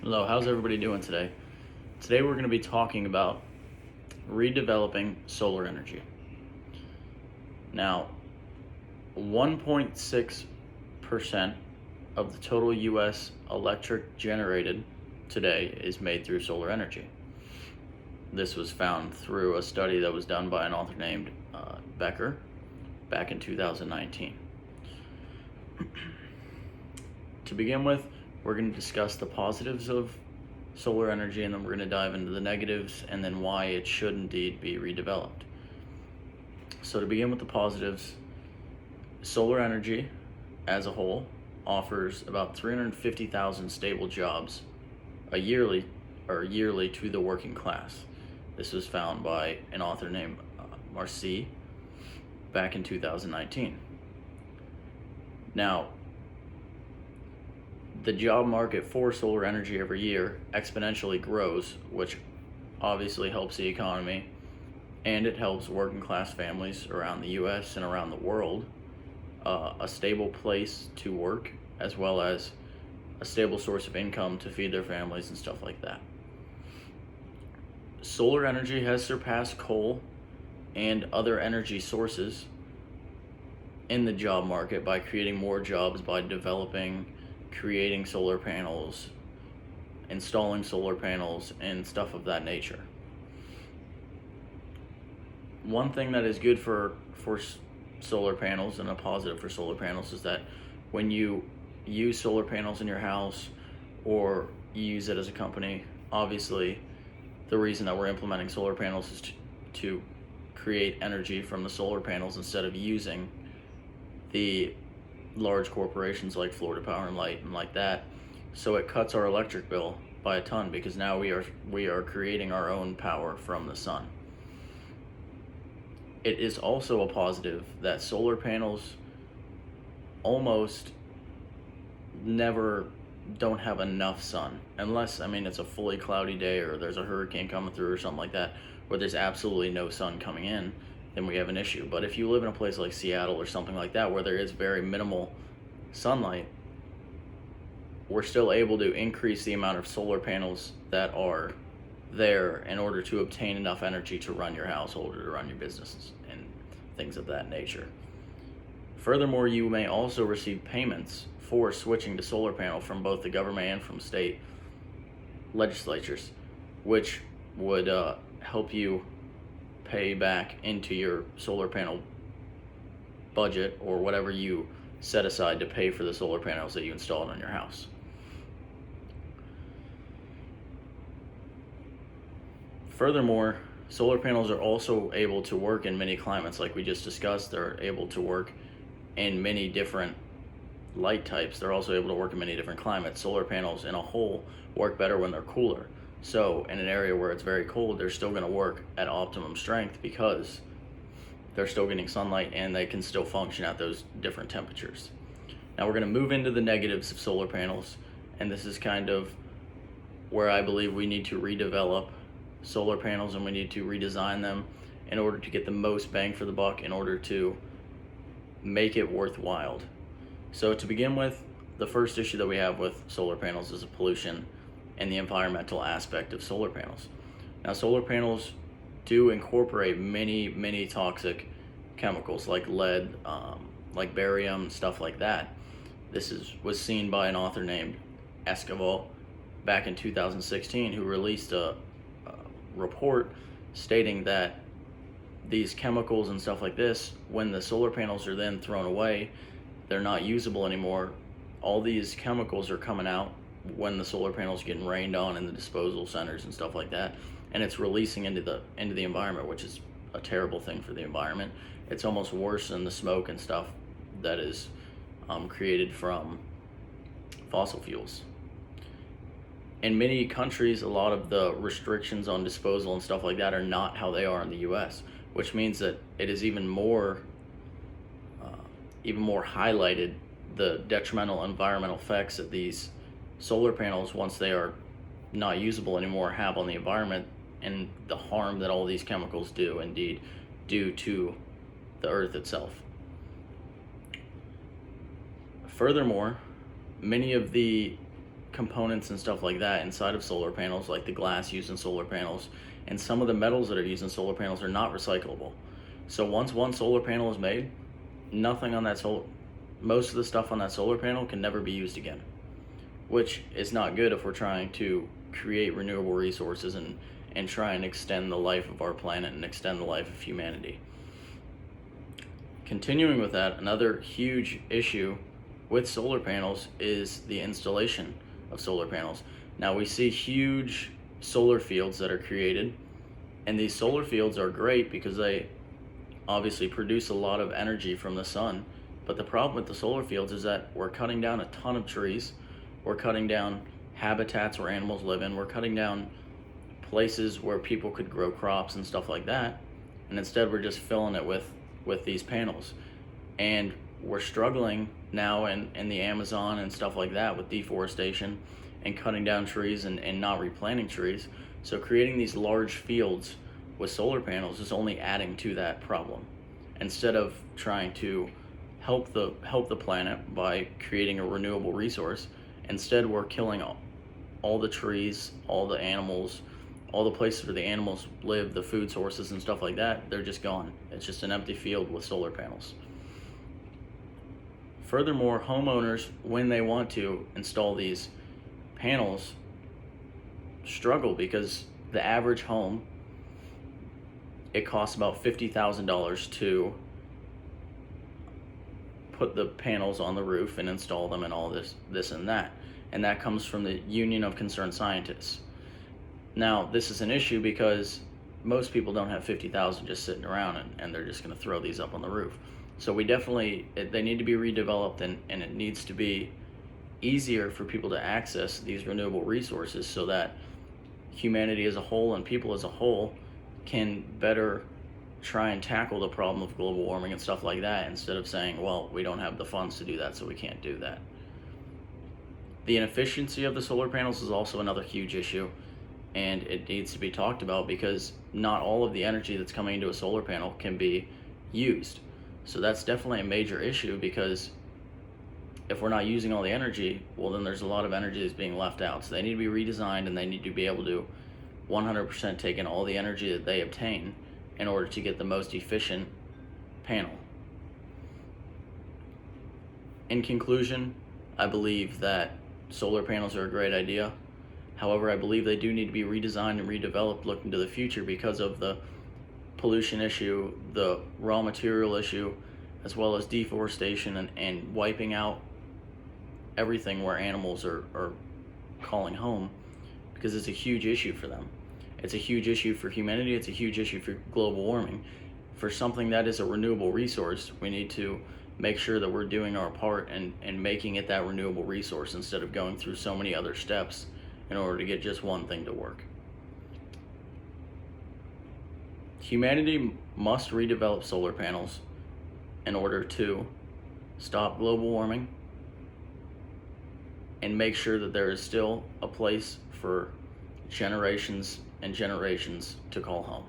Hello, how's everybody doing today? Today we're going to be talking about redeveloping solar energy. Now, 1.6% of the total US electric generated today is made through solar energy. This was found through a study that was done by an author named Becker back in 2019. To begin with, we're going to discuss the positives of solar energy, and then we're going to dive into the negatives and then why it should indeed be redeveloped. So to begin with the positives, solar energy as a whole offers about 350,000 stable jobs yearly to the working class. This was found by an author named Marcy back in 2019. Now, the job market for solar energy every year exponentially grows, which obviously helps the economy, and it helps working class families around the US and around the world a stable place to work, as well as a stable source of income to feed their families and stuff like that. Solar energy has surpassed coal and other energy sources in the job market by creating more jobs by creating solar panels, installing solar panels, and stuff of that nature. One thing that is good for solar panels and a positive for solar panels is that when you use solar panels in your house or you use it as a company, obviously the reason that we're implementing solar panels is to create energy from the solar panels instead of using the large corporations like Florida Power and Light and like that. So it cuts our electric bill by a ton because now we are creating our own power from the sun. It is also a positive that solar panels almost never don't have enough sun, unless it's a fully cloudy day or there's a hurricane coming through or something like that where there's absolutely no sun coming in. Then we have an issue. But if you live in a place like Seattle or something like that where there is very minimal sunlight, we're still able to increase the amount of solar panels that are there in order to obtain enough energy to run your household or to run your businesses and things of that nature. Furthermore, you may also receive payments for switching to solar panel from both the government and from state legislatures, which would help you pay back into your solar panel budget or whatever you set aside to pay for the solar panels that you installed on your house. Furthermore, solar panels are also able to work in many climates, like we just discussed. They're able to work in many different light types. They're also able to work in many different climates. Solar panels in a whole work better when they're cooler. So in an area where it's very cold, they're still going to work at optimum strength because they're still getting sunlight and they can still function at those different temperatures. Now we're going to move into the negatives of solar panels, and this is kind of where I believe we need to redevelop solar panels and we need to redesign them in order to get the most bang for the buck, in order to make it worthwhile. So to begin with, the first issue that we have with solar panels is the pollution and the environmental aspect of solar panels. Now, solar panels do incorporate many toxic chemicals like lead, like barium, stuff like that. This was seen by an author named Esquivel back in 2016, who released a report stating that these chemicals and stuff like this, when the solar panels are then thrown away, they're not usable anymore. All these chemicals are coming out when the solar panels getting rained on in the disposal centers and stuff like that, and it's releasing into the environment, which is a terrible thing for the environment. It's almost worse than the smoke and stuff that is created from fossil fuels. In many countries, a lot of the restrictions on disposal and stuff like that are not how they are in the US, which means that it is even more highlighted the detrimental environmental effects that these solar panels, once they are not usable anymore, have on the environment, and the harm that all these chemicals do indeed do to the earth itself. Furthermore, many of the components and stuff like that inside of solar panels, like the glass used in solar panels, and some of the metals that are used in solar panels are not recyclable. So once one solar panel is made, nothing on that most of the stuff on that solar panel can never be used again, which is not good if we're trying to create renewable resources and try and extend the life of our planet and extend the life of humanity. Continuing with that, another huge issue with solar panels is the installation of solar panels. Now we see huge solar fields that are created, and these solar fields are great because they obviously produce a lot of energy from the sun. But the problem with the solar fields is that we're cutting down a ton of trees, we're cutting down habitats where animals live in, we're cutting down places where people could grow crops and stuff like that, and instead we're just filling it with these panels. And we're struggling now in the Amazon and stuff like that with deforestation and cutting down trees and not replanting trees. So creating these large fields with solar panels is only adding to that problem. Instead of trying to help the planet by creating a renewable resource, instead we're killing all the trees, all the animals, all the places where the animals live, the food sources and stuff like that. They're just gone. It's just an empty field with solar panels. Furthermore, homeowners, when they want to install these panels, struggle because the average home, it costs about $50,000 to put the panels on the roof and install them and all this and that. And that comes from the Union of Concerned Scientists. Now, this is an issue because most people don't have $50,000 just sitting around and they're just going to throw these up on the roof. So they need to be redeveloped, and it needs to be easier for people to access these renewable resources so that humanity as a whole and people as a whole can better try and tackle the problem of global warming and stuff like that, instead of saying, well, we don't have the funds to do that, so we can't do that. The inefficiency of the solar panels is also another huge issue, and it needs to be talked about because not all of the energy that's coming into a solar panel can be used. So that's definitely a major issue, because if we're not using all the energy, well, then there's a lot of energy that's being left out. So they need to be redesigned, and they need to be able to 100% take in all the energy that they obtain in order to get the most efficient panel. In conclusion, I believe that solar panels are a great idea. However, I believe they do need to be redesigned and redeveloped looking to the future because of the pollution issue, the raw material issue, as well as deforestation and wiping out everything where animals are calling home, because it's a huge issue for them. It's a huge issue for humanity. It's a huge issue for global warming. For something that is a renewable resource, we need to make sure that we're doing our part and making it that renewable resource instead of going through so many other steps in order to get just one thing to work. Humanity must redevelop solar panels in order to stop global warming and make sure that there is still a place for generations and generations to call home.